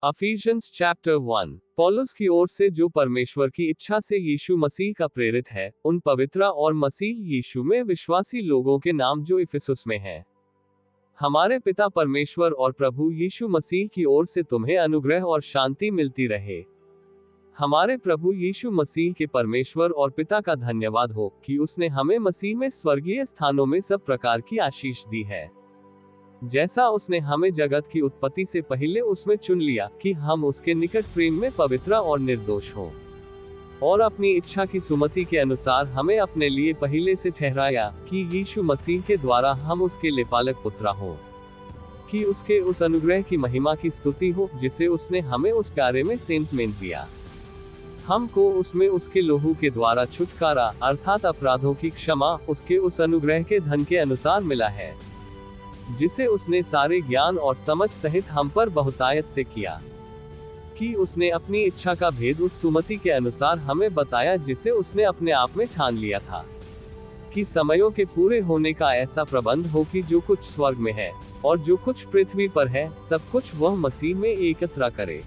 अफिशियंस chapter 1। पौलुस की ओर से जो परमेश्वर की इच्छा से यीशु मसीह का प्रेरित है, उन पवित्र और मसीह यीशु में विश्वासी लोगों के नाम जो इफिसुस में हैं। हमारे पिता परमेश्वर और प्रभु यीशु मसीह की ओर से तुम्हें अनुग्रह और शांति मिलती रहे। हमारे प्रभु यीशु मसीह के परमेश्वर और पिता का धन्यवाद हो कि उसने हमें मसीह में स्वर्गीय स्थानों में सब प्रकार की आशीष दी है। जैसा उसने हमें जगत की उत्पत्ति से पहले उसमें चुन लिया कि हम उसके निकट प्रेम में पवित्र और निर्दोष हों, और अपनी इच्छा की सुमति के अनुसार हमें अपने लिए पहले से ठहराया कि यीशु मसीह के द्वारा हम उसके लेपालक पुत्र हों, कि उसके उस अनुग्रह की महिमा की स्तुति हो जिसे उसने हमें उस प्यारे में सेंट में दिया। हमको उसमें उसके लोहू के द्वारा छुटकारा अर्थात अपराधों की क्षमा उसके उस अनुग्रह के धन के अनुसार मिला है, जिसे उसने सारे ज्ञान और समझ सहित हम पर बहुतायत से किया, कि उसने अपनी इच्छा का भेद उस सुमति के अनुसार हमें बताया जिसे उसने अपने आप में ठान लिया था, कि समयों के पूरे होने का ऐसा प्रबंध हो कि जो कुछ स्वर्ग में है और जो कुछ पृथ्वी पर है, सब कुछ वह मसीह में एकत्र करे,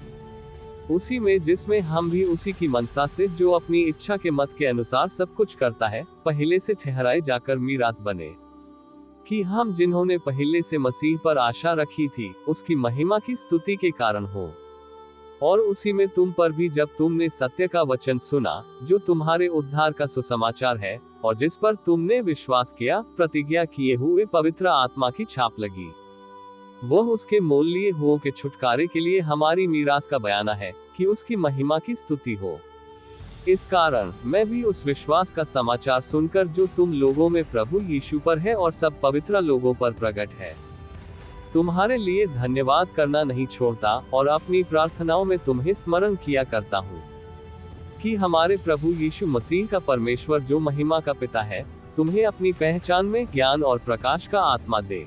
उसी में जिसमें हम भी उसी की मनसा से जो अपनी इच्छा के मत के अनुसार सब कुछ करता है, पहले से ठहराए जाकर मीरास बने, कि हम जिन्होंने पहले से मसीह पर आशा रखी थी उसकी महिमा की स्तुति के कारण हो। और उसी में तुम पर भी जब तुमने सत्य का वचन सुना जो तुम्हारे उद्धार का सुसमाचार है, और जिस पर तुमने विश्वास किया, प्रतिज्ञा किए हुए पवित्र आत्मा की छाप लगी। वह उसके मोल लिए हुओं के छुटकारे के लिए हमारी मीरास का बयाना है कि उसकी महिमा की स्तुति हो। इस कारण मैं भी उस विश्वास का समाचार सुनकर जो तुम लोगों में प्रभु यीशु पर है और सब पवित्र लोगों पर प्रकट है, तुम्हारे लिए धन्यवाद करना नहीं छोड़ता, और अपनी प्रार्थनाओं में तुम्हें स्मरण किया करता हूँ, कि हमारे प्रभु यीशु मसीह का परमेश्वर जो महिमा का पिता है, तुम्हें अपनी पहचान में ज्ञान और प्रकाश का आत्मा दे,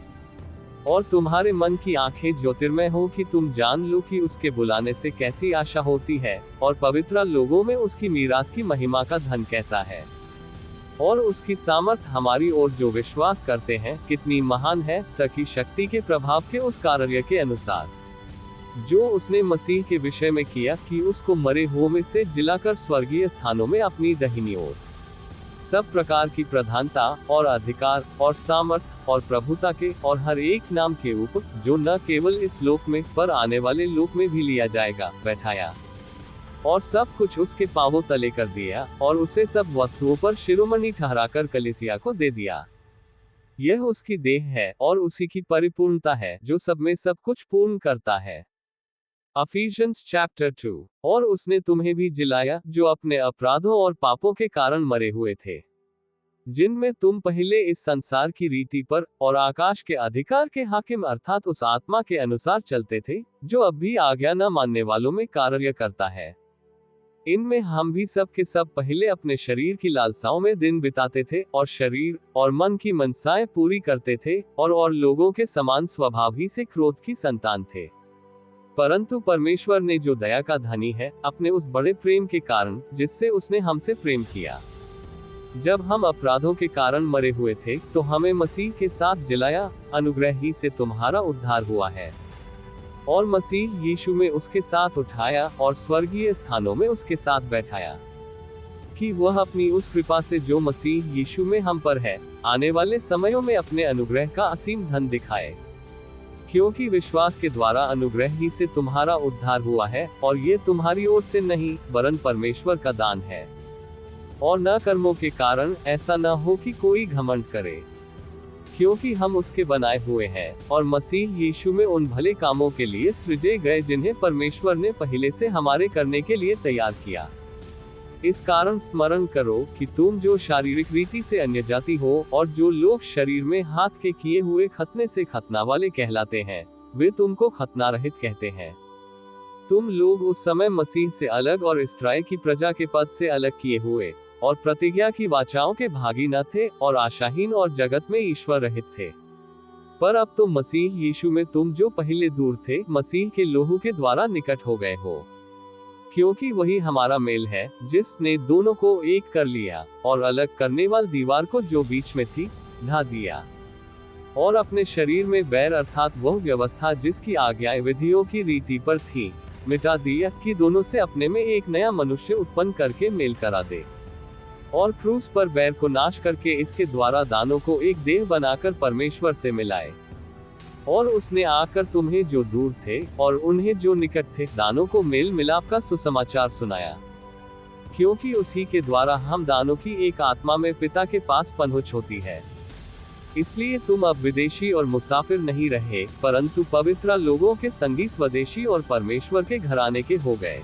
और तुम्हारे मन की आंखें ज्योतिर्मय हो कि तुम जान लो कि उसके बुलाने से कैसी आशा होती है, और पवित्र लोगों में उसकी मीरास की महिमा का धन कैसा है, और उसकी सामर्थ हमारी ओर जो विश्वास करते हैं कितनी महान है, सकी शक्ति के प्रभाव के उस कार्य के अनुसार जो उसने मसीह के विषय में किया, कि उसको मरे हुओं में से जिलाकर स्वर्गीय स्थानों में अपनी दाहिनी ओर सब प्रकार की प्रधानता और अधिकार और सामर्थ और प्रभुता के और हर एक नाम के ऊपर, जो न केवल इस लोक में पर आने वाले लोक में भी लिया जाएगा, बैठाया, और सब कुछ उसके पांवों तले कर दिया, और उसे सब वस्तुओं पर शिरोमणि ठहराकर कलीसिया को दे दिया। यह उसकी देह है और उसी की परिपूर्णता है जो सब में सब कुछ पूर्ण करता है। अफिशियंस चैप्टर 2। और उसने तुम्हें भी जिलाया जो अपने अपराधों और पापों के कारण मरे हुए थे, जिनमें तुम पहले इस संसार की रीति पर और आकाश के अधिकार के हाकिम अर्थात उस आत्मा के अनुसार चलते थे जो अब भी आज्ञा न मानने वालों में कार्य करता है। इनमें हम भी सब के सब पहले अपने शरीर की लालसाओं में दिन बिताते थे और शरीर और मन की मनसाएं पूरी करते थे, और लोगों के समान स्वभाव ही से क्रोध की संतान थे। परंतु परमेश्वर ने जो दया का धनी है, अपने उस बड़े प्रेम के कारण जिससे उसने हमसे प्रेम किया, जब हम अपराधों के कारण मरे हुए थे तो हमें मसीह के साथ जिलाया, अनुग्रह ही से तुम्हारा उद्धार हुआ है, और मसीह यीशु में उसके साथ उठाया और स्वर्गीय स्थानों में उसके साथ बैठाया, कि वह अपनी उस कृपा से जो मसीह यीशु में हम पर है, आने वाले समयों में अपने अनुग्रह का असीम धन दिखाए। क्योंकि विश्वास के द्वारा अनुग्रह ही से तुम्हारा उद्धार हुआ है, और ये तुम्हारी ओर से नहीं वरन परमेश्वर का दान है, और न कर्मों के कारण, ऐसा न हो कि कोई घमंड करे। क्योंकि हम उसके बनाए हुए हैं और मसीह यीशु में उन भले कामों के लिए सृजे गए जिन्हें परमेश्वर ने पहले से हमारे करने के लिए तैयार किया। इस कारण स्मरण करो कि तुम जो शारीरिक रीति से अन्य जाति हो और जो लोग शरीर में हाथ के किए हुए खतने से खतना वाले कहलाते हैं, वे तुमको खतना रहित कहते हैं। तुम लोग उस समय मसीह से अलग और इस्राएल की प्रजा के पद से अलग किए हुए और प्रतिज्ञा की वाचाओं के भागी न थे, और आशाहीन और जगत में ईश्वर रहित थे। पर अब तो मसीह यीशु में तुम जो पहले दूर थे, मसीह के लोहू के द्वारा निकट हो गए हो, क्योंकि वही हमारा मेल है जिसने दोनों को एक कर लिया, और अलग करने वाली दीवार को जो बीच में थी ढा दिया, और अपने शरीर में बैर अर्थात वह व्यवस्था जिसकी आज्ञाएं विधियों की रीति पर थी, मिटा दिया कि दोनों से अपने में एक नया मनुष्य उत्पन्न करके मेल करा दे, और क्रूस पर बैर को नाश करके इसके द्वारा दानों को एक देह बनाकर परमेश्वर से मिलाए। और उसने आकर तुम्हें जो दूर थे और उन्हें जो निकट थे दानों को मेल मिलाप का सुसमाचार सुनाया, क्योंकि उसी के द्वारा हम दानों की एक आत्मा में पिता के पास पहुंच होती है। इसलिए तुम अब विदेशी और मुसाफिर नहीं रहे, परंतु पवित्र लोगों के संगी स्वदेशी और परमेश्वर के घराने के हो गए,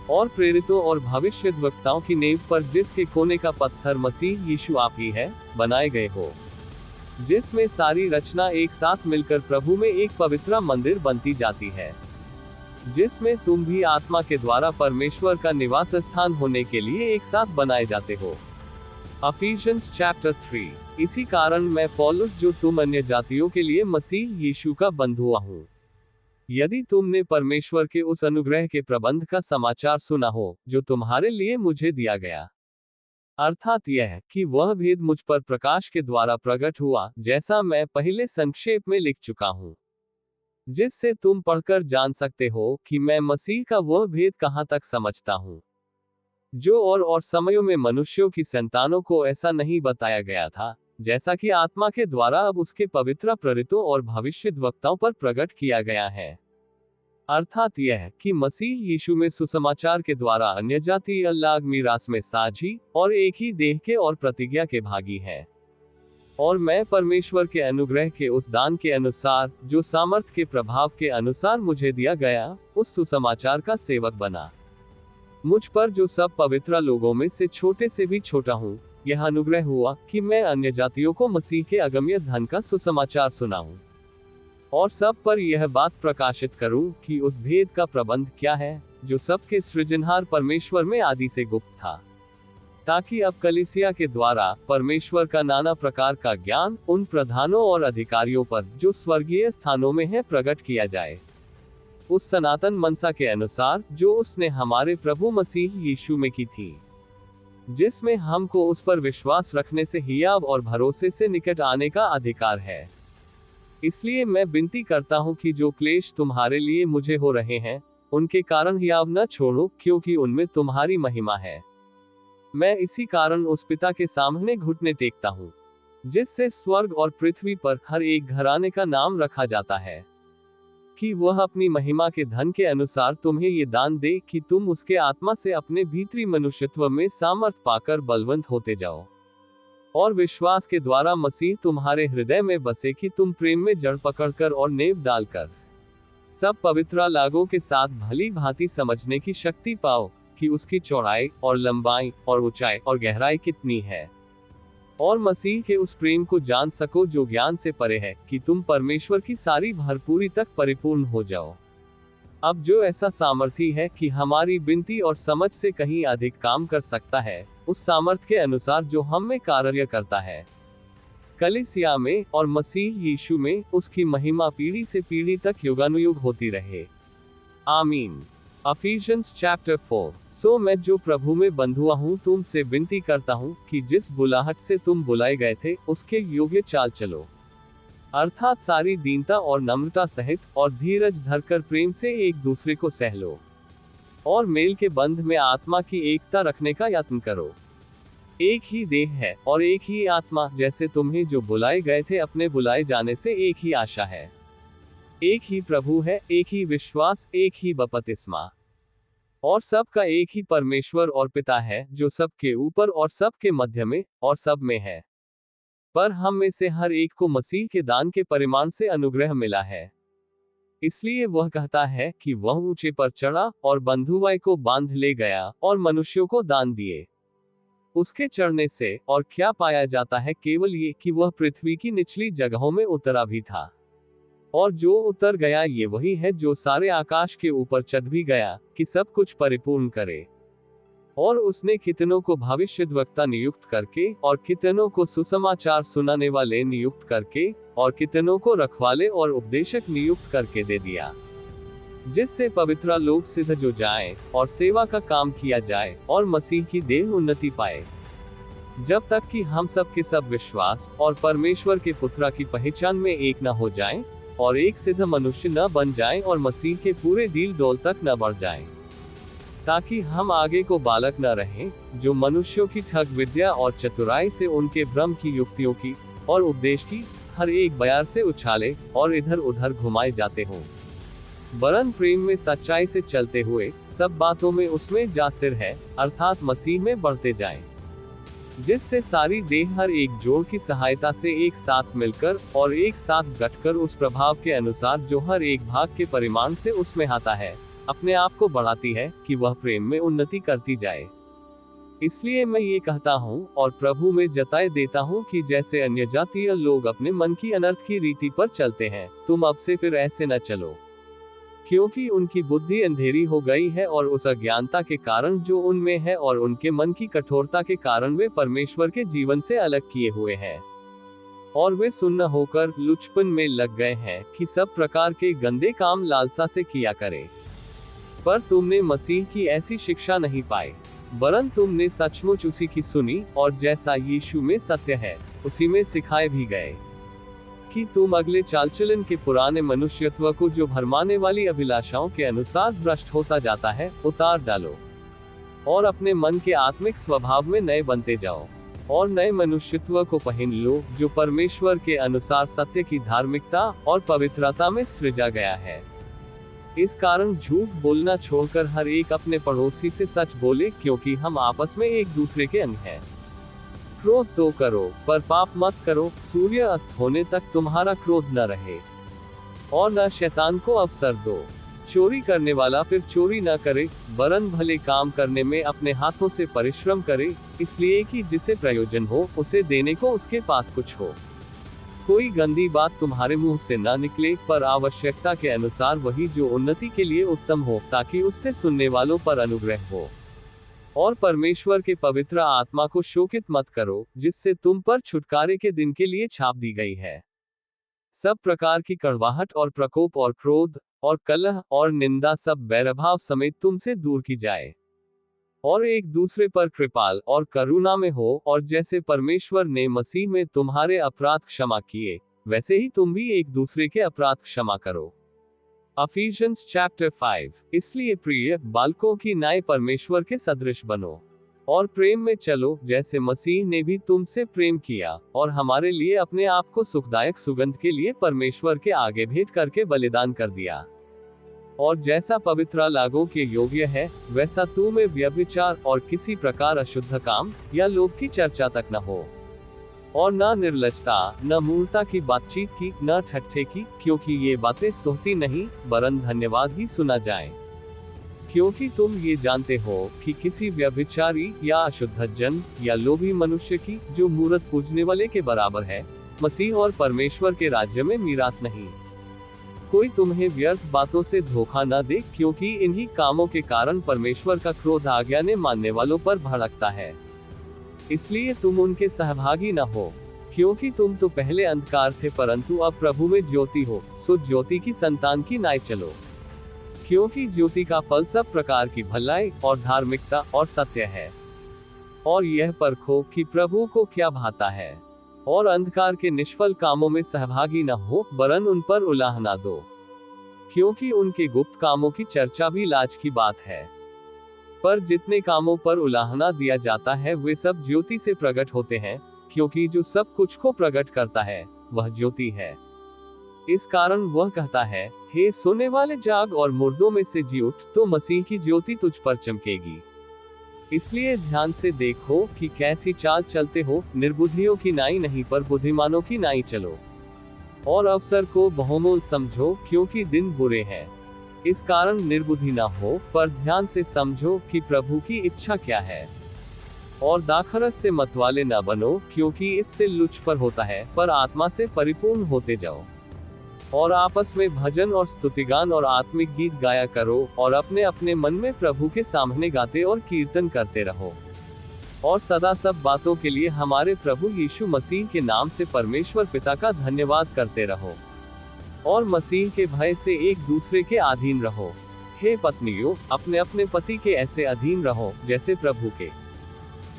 और प्रेरितों और भविष्यद्वक्ताओं की नींव पर जिसके कोने का पत्थर मसीह यीशु आप ही है, बनाए गए हो, जिसमें सारी रचना एक साथ मिलकर प्रभु में एक पवित्र मंदिर बनती जाती है, जिसमें तुम भी आत्मा के द्वारा परमेश्वर का निवास स्थान होने के लिए एक साथ बनाए जाते हो। Ephesians chapter 3। इसी कारण मैं पौलुस जो तुम अन्य जातियों के लिए मसीह यीशु का बंधुआ हूँ, यदि तुमने परमेश्वर के उस अनुग्रह के प्रबंध का समाचार सुना हो जो तुम्हारे लिए मुझे दिया गया, अर्थात यह कि वह भेद मुझ पर प्रकाश के द्वारा प्रकट हुआ, जैसा मैं पहले संक्षेप में लिख चुका हूँ, जिससे तुम पढ़कर जान सकते हो कि मैं मसीह का वह भेद कहाँ तक समझता हूँ, जो और समयों में मनुष्यों की संतानों को ऐसा नहीं बताया गया था, जैसा कि आत्मा के द्वारा अब उसके पवित्र प्रेरितों और भविष्यद्वक्ताओं पर प्रकट किया गया है। अर्थात यह कि मसीह यीशु में सुसमाचार के द्वारा अन्य जाति अलग मीरास में साझी और एक ही देह के और प्रतिज्ञा के भागी है। और मैं परमेश्वर के अनुग्रह के उस दान के अनुसार जो सामर्थ्य के प्रभाव के अनुसार मुझे दिया गया, उस सुसमाचार का सेवक बना। मुझ पर जो सब पवित्र लोगों में से छोटे से भी छोटा हूँ, यह अनुग्रह हुआ कि मैं अन्य जातियों को मसीह के अगम्य धन का सुसमाचार सुनाऊं, और सब पर यह बात प्रकाशित करूं कि उस भेद का प्रबंध क्या है, जो सबके सृजनहार परमेश्वर में आदि से गुप्त था, ताकि अब कलीसिया के द्वारा परमेश्वर का नाना प्रकार का ज्ञान उन प्रधानों और अधिकारियों पर जो स्वर्गीय स्थानों में है प्रकट किया जाए, उस सनातन मनसा के अनुसार जो उसने हमारे प्रभु मसीह यीशु में की थी, जिसमें हमको उस पर विश्वास रखने से हियाव और भरोसे से निकट आने का अधिकार है। इसलिए मैं विनती करता हूं कि जो क्लेश तुम्हारे लिए मुझे हो रहे हैं, उनके कारण हियाव न छोड़ो, क्योंकि उनमें तुम्हारी महिमा है। मैं इसी कारण उस पिता के सामने घुटने टेकता हूं, जिससे स्वर्ग और पृथ्वी पर हर एक घराने का नाम रखा जाता है, कि वह अपनी महिमा के धन के अनुसार तुम्हें ये दान दे कि तुम उसके आत्मा से अपने भीतरी मनुष्यत्व में सामर्थ पाकर बलवंत होते जाओ, और विश्वास के द्वारा मसीह तुम्हारे हृदय में बसे कि तुम प्रेम में जड़ पकड़कर और नेव डालकर सब पवित्र लागों के साथ भली भांति समझने की शक्ति पाओ कि उसकी चौड़ाई और लंबाई और ऊंचाई और गहराई कितनी है, और मसीह के उस प्रेम को जान सको जो ज्ञान से परे है, कि तुम परमेश्वर की सारी भरपूरी तक परिपूर्ण हो जाओ। अब जो ऐसा सामर्थी है कि हमारी विनती और समझ से कहीं अधिक काम कर सकता है, उस सामर्थ के अनुसार जो हम में कार्य करता है, कलीसिया में और मसीह यीशु में उसकी महिमा पीढ़ी से पीढ़ी तक युगानुयुग होती रहे। आमीन। Ephesians chapter 4। सो मैं जो प्रभु में बंधुआ हूँ तुमसे विनती करता हूँ कि जिस बुलाहट से तुम बुलाए गए थे उसके योग्य चाल चलो, अर्थात सारी दीनता और नम्रता सहित, और धीरज धरकर प्रेम से एक दूसरे को सह लो, और मेल के बंध में आत्मा की एकता रखने का यत्न करो। एक ही देह है और एक ही आत्मा, जैसे तुम्हें जो बुलाए गए थे अपने बुलाए जाने से एक ही आशा है। एक ही प्रभु है, एक ही विश्वास, एक ही बपतिस्मा, और सबका एक ही परमेश्वर और पिता है, जो सबके ऊपर और सबके मध्य में और सब में है। पर हम में से हर एक को मसीह के दान के परिमाण से अनुग्रह मिला है। इसलिए वह कहता है कि वह ऊंचे पर चढ़ा और बंधुआई को बांध ले गया और मनुष्यों को दान दिए। उसके चढ़ने से और क्या पाया जाता है, केवल ये कि वह पृथ्वी की निचली जगहों में उतरा भी था, और जो उतर गया ये वही है जो सारे आकाश के ऊपर चढ़ भी गया कि सब कुछ परिपूर्ण करे। और उसने कितनों को भविष्यद्वक्ता नियुक्त करके, और कितनों को सुसमाचार सुनाने वाले नियुक्त करके, और कितनों को रखवाले और उपदेशक नियुक्त करके दे दिया, जिससे पवित्र लोग सिद्ध जो जाए और सेवा का काम किया जाए और मसीह की देह उन्नति पाए, जब तक कि हम सब के सब विश्वास और परमेश्वर के पुत्र की पहचान में एक न हो जाएं, और एक सिद्ध मनुष्य न बन जाएं और मसीह के पूरे डील डोल तक न बढ़ जाएं, ताकि हम आगे को बालक न रहें, जो मनुष्यों की ठग विद्या और चतुराई से उनके भ्रम की युक्तियों की और उपदेश की हर एक बयार से उछाले और इधर उधर घुमाए जाते हों, वरन प्रेम में सच्चाई से चलते हुए सब बातों में उसमें जासिर है, अर्थात मसीह में बढ़ते जाएं, जिससे सारी देह हर एक जोड़ की सहायता से एक साथ मिलकर और एक साथ गठकर उस प्रभाव के अनुसार जो हर एक भाग के परिमाण से उसमें आता है, अपने आप को बढ़ाती है कि वह प्रेम में उन्नति करती जाए। इसलिए मैं ये कहता हूँ और प्रभु में जताए देता हूँ कि जैसे अन्य जातीय लोग अपने मन की अनर्थ की रीति पर चलते हैं, तुम अब से फिर ऐसे न चलो, क्योंकि उनकी बुद्धि अंधेरी हो गई है और उस अज्ञानता के कारण जो उनमें है और उनके मन की कठोरता के कारण वे परमेश्वर के जीवन से अलग किए हुए हैं, और वे सुन्न होकर लुचपन में लग गए हैं कि सब प्रकार के गंदे काम लालसा से किया करे। पर तुमने मसीह की ऐसी शिक्षा नहीं पाई, वरन तुमने सचमुच उसी की सुनी और जैसा यीशु में सत्य है उसी में सिखाए भी गए, कि तुम अगले चालचलन के पुराने मनुष्यत्व को जो भरमाने वाली अभिलाषाओं के अनुसार भ्रष्ट होता जाता है उतार डालो, और अपने मन के आत्मिक स्वभाव में नए बनते जाओ, और नए मनुष्यत्व को पहन लो जो परमेश्वर के अनुसार सत्य की धार्मिकता और पवित्रता में सृजा गया है। इस कारण झूठ बोलना छोड़कर हर एक अपने पड़ोसी से सच बोले, क्योंकि हम आपस में एक दूसरे के अंग हैं। क्रोध तो करो पर पाप मत करो, सूर्य अस्त होने तक तुम्हारा क्रोध न रहे, और न शैतान को अवसर दो। चोरी करने वाला फिर चोरी न करे, वरन भले काम करने में अपने हाथों से परिश्रम करे, इसलिए कि जिसे प्रयोजन हो उसे देने को उसके पास कुछ हो। कोई गंदी बात तुम्हारे मुंह से न निकले, पर आवश्यकता के अनुसार वही जो उन्नति के लिए उत्तम हो, ताकि उससे सुनने वालों पर अनुग्रह हो। और परमेश्वर के पवित्र आत्मा को शोकित मत करो, जिससे तुम पर छुटकारे के दिन के लिए छाप दी गई है। सब प्रकार की कड़वाहट और प्रकोप और क्रोध और कलह और निंदा सब बैरभाव समेत तुमसे दूर की जाए, और एक दूसरे पर कृपाल और करुणा में हो, और जैसे परमेश्वर ने मसीह में तुम्हारे अपराध क्षमा किए, वैसे ही तुम भी एक दूसरे के अपराध क्षमा करो। Ephesians chapter 5। इसलिए प्रिय बालकों की नाई परमेश्वर के सदृश बनो, और प्रेम में चलो, जैसे मसीह ने भी तुमसे प्रेम किया और हमारे लिए अपने आप को सुखदायक सुगंध के लिए परमेश्वर के आगे भेंट करके बलिदान कर दिया। और जैसा पवित्र लागों के योग्य है, वैसा तू में व्यभिचार और किसी प्रकार अशुद्ध काम या लोभ की चर्चा तक न हो, और न निर्लजता, न मूर्ता की बातचीत की, न ठट्ठे की, क्योंकि ये बातें सोहती नहीं, वरन धन्यवाद ही सुना जाए। क्योंकि तुम ये जानते हो कि किसी व्यभिचारी या अशुद्ध जन या लोभी मनुष्य की, जो मूरत पूजने वाले के बराबर है, मसीह और परमेश्वर के राज्य में मीरास नहीं। कोई तुम्हें व्यर्थ बातों से धोखा न दे, क्योंकि इन्हीं कामों के कारण परमेश्वर का क्रोध आज्ञा ने मानने वालों पर भड़कता है। इसलिए तुम उनके सहभागी न हो, क्योंकि तुम तो पहले अंधकार थे, परंतु अब प्रभु में ज्योति हो, सो ज्योति की संतान की नाई चलो। क्योंकि ज्योति का फल सब प्रकार की भलाई और धार्मिकता और सत्य है। और यह परखो कि प्रभु को क्या भाता है, और अंधकार के निष्फल कामों में सहभागी न हो, वरन उन पर उलाह न दो, क्योंकि उनके गुप्त कामों की चर्चा भी लाज की बात है। पर जितने कामों पर उलाहना दिया जाता है वे सब ज्योति से प्रकट होते हैं, क्योंकि जो सब कुछ को प्रकट करता है वह ज्योति है। इस कारण वह कहता है, हे सोने वाले जाग और मुर्दों में से जी उठ, तो मसीह की ज्योति तुझ पर चमकेगी। इसलिए ध्यान से देखो कि कैसी चाल चलते हो, निर्बुद्धियों की नाई नहीं पर बुद्धिमानों की नाई चलो, और अवसर को बहुमूल्य समझो, क्योंकि दिन बुरे हैं। इस कारण निर्बुद्धि न हो, पर ध्यान से समझो कि प्रभु की इच्छा क्या है। और दाखरस से मतवाले न बनो, क्योंकि इससे लुचपन होता है, पर आत्मा से परिपूर्ण होते जाओ। और आपस में भजन और स्तुतिगान और आत्मिक गीत गाया करो, और अपने अपने मन में प्रभु के सामने गाते और कीर्तन करते रहो। और सदा सब बातों के लिए हमारे प्रभु यीशु मसीह के नाम से परमेश्वर पिता का धन्यवाद करते रहो। और मसीह के भय से एक दूसरे के अधीन रहो। हे पत्नियों, अपने अपने पति के ऐसे अधीन रहो जैसे प्रभु के,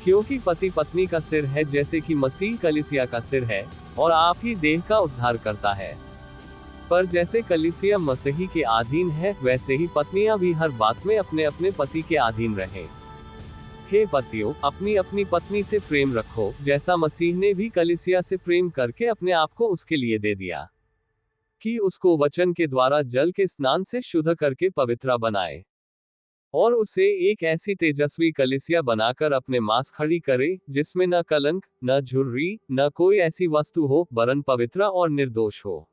क्योंकि पति पत्नी का सिर है, जैसे कि मसीह कलीसिया का सिर है, और आप ही देह का उद्धार करता है। पर जैसे कलीसिया मसीही के अधीन है, वैसे ही पत्नियां भी हर बात में अपने अपने पति के अधीन रहें। हे पतियों, अपनी अपनी पत्नी से प्रेम रखो, जैसा मसीह ने भी कलीसिया से प्रेम करके अपने आप को उसके लिए दे दिया, कि उसको वचन के द्वारा जल के स्नान से शुद्ध करके पवित्र बनाए, और उसे एक ऐसी तेजस्वी कलीसिया बनाकर अपने मास खड़ी करे, जिसमें न कलंक, न झुर्री, न कोई ऐसी वस्तु हो, वरन पवित्र और निर्दोष हो।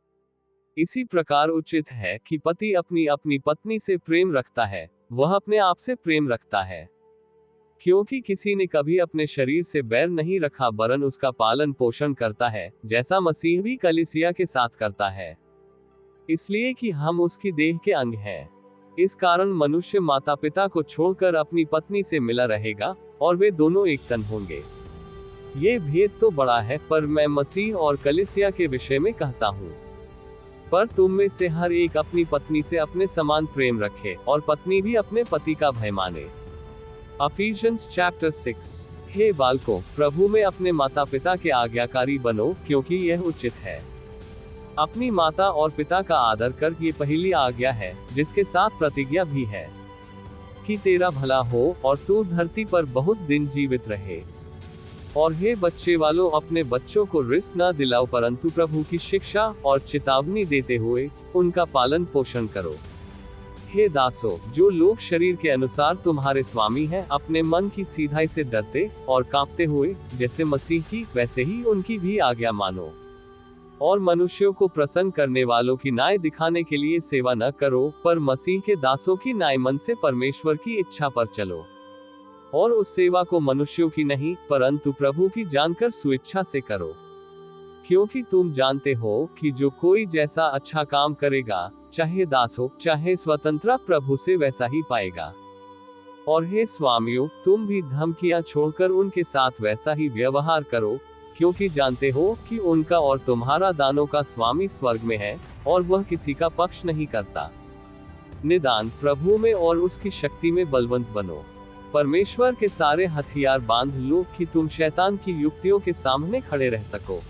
इसी प्रकार उचित है कि पति अपनी अपनी पत्नी से प्रेम रखता है, वह अपने आप से प्रेम रखता है, क्योंकि किसी ने कभी अपने शरीर से बैर नहीं रखा, वरन उसका पालन पोषण करता है, जैसा मसीह भी कलीसिया के साथ करता है, इसलिए कि हम उसकी देह के अंग हैं। इस कारण मनुष्य माता पिता को छोड़कर अपनी पत्नी से मिला रहेगा, और वे दोनों एक तन होंगे। ये भेद तो बड़ा है, पर मैं मसीह और कलीसिया के विषय में कहता हूँ। पर तुम में से हर एक अपनी पत्नी से अपने समान प्रेम रखे, और पत्नी भी अपने पति का भय माने। Ephesians chapter 6। हे बालकों, प्रभु में अपने माता पिता के आज्ञाकारी बनो, क्योंकि यह उचित है। अपनी माता और पिता का आदर कर, ये पहली आज्ञा है, जिसके साथ प्रतिज्ञा भी है, कि तेरा भला हो और तू धरती पर बहुत दिन जीवित रहे। और हे बच्चे वालों, अपने बच्चों को रिस न दिलाओ, परंतु प्रभु की शिक्षा और चेतावनी देते हुए उनका पालन पोषण करो। हे दासों, जो लोग शरीर के अनुसार तुम्हारे स्वामी हैं, अपने मन की सीधाई से डरते और कांपते हुए, जैसे मसीह की, वैसे ही उनकी भी आज्ञा मानो। और मनुष्यों को प्रसन्न करने वालों की न्याय दिखाने के लिए सेवा न करो, पर मसीह के दासों की न्याय मन से परमेश्वर की इच्छा पर चलो। और उस सेवा को मनुष्यों की नहीं, परंतु प्रभु की जानकर स्वेच्छा से करो, क्योंकि तुम जानते हो कि जो कोई जैसा अच्छा काम करेगा, चाहे दास हो चाहे स्वतंत्र, प्रभु से वैसा ही पाएगा। और हे स्वामियों, तुम भी धमकियां छोड़कर उनके साथ वैसा ही व्यवहार करो, क्योंकि जानते हो कि उनका और तुम्हारा दानों का स्वामी स्वर्ग में है, और वह किसी का पक्ष नहीं करता। निदान प्रभु में और उसकी शक्ति में बलवंत बनो। परमेश्वर के सारे हथियार बांध लो, कि तुम शैतान की युक्तियों के सामने खड़े रह सको,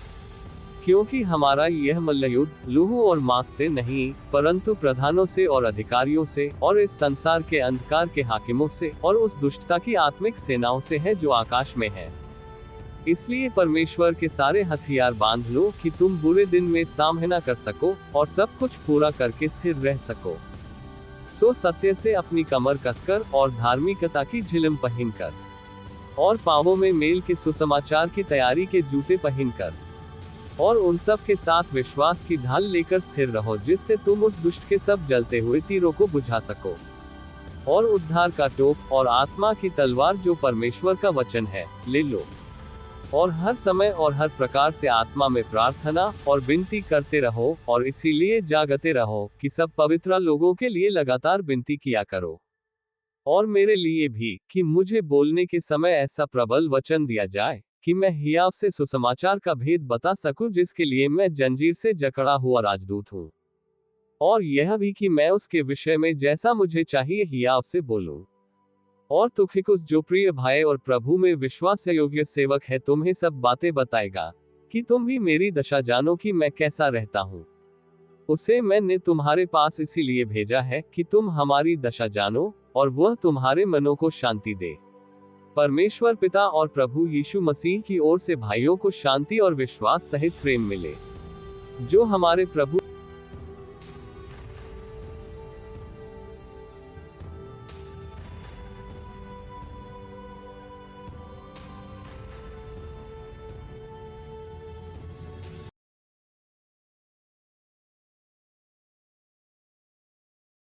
क्योंकि हमारा यह मल्लयुद्ध लहू और मांस से नहीं, परंतु प्रधानों से और अधिकारियों से, और इस संसार के अंधकार के हाकिमों से, और उस दुष्टता की आत्मिक सेनाओं से है जो आकाश में है। इसलिए परमेश्वर के सारे हथियार बांध लो, कि तुम बुरे दिन में सामना कर सको, और सब कुछ पूरा करके स्थिर रह सको। सो सत्य से अपनी कमर कसकर, और धार्मिकता की झिलम पहनकर, और पांवों में मेल के सुसमाचार की तैयारी के जूते पहनकर, और उन सब के साथ विश्वास की ढाल लेकर स्थिर रहो, जिससे तुम उस दुष्ट के सब जलते हुए तीरों को बुझा सको। और उद्धार का टोप और आत्मा की तलवार, जो परमेश्वर का वचन है, ले लो। और हर समय और हर प्रकार से आत्मा में प्रार्थना और विनती करते रहो, और इसीलिए जागते रहो, कि सब पवित्र लोगों के लिए लगातार विनती किया करो। और मेरे लिए भी, कि मुझे बोलने के समय ऐसा प्रबल वचन दिया जाए, कि मैं हियाव से सुसमाचार का भेद बता सकूं, जिसके लिए मैं जंजीर से जकड़ा हुआ राजदूत हूं। और यह भी कि मैं उसके विषय में जैसा मुझे चाहिए हियाव से बोलूं। और तुखिकुस, जो प्रिय भाई और प्रभु में विश्वास योग्य सेवक है, तुम्हें सब बातें बताएगा, कि तुम भी मेरी दशा जानो कि मैं कैसा रहता हूँ। उसे मैंने तुम्हारे पास इसीलिए भेजा है, कि तुम हमारी दशा जानो, और वह तुम्हारे मनों को शांति दे। परमेश्वर पिता और प्रभु यीशु मसीह की ओर से भाइयों को शांति और विश्वास सहित प्रेम मिले, जो हमारे प्रभु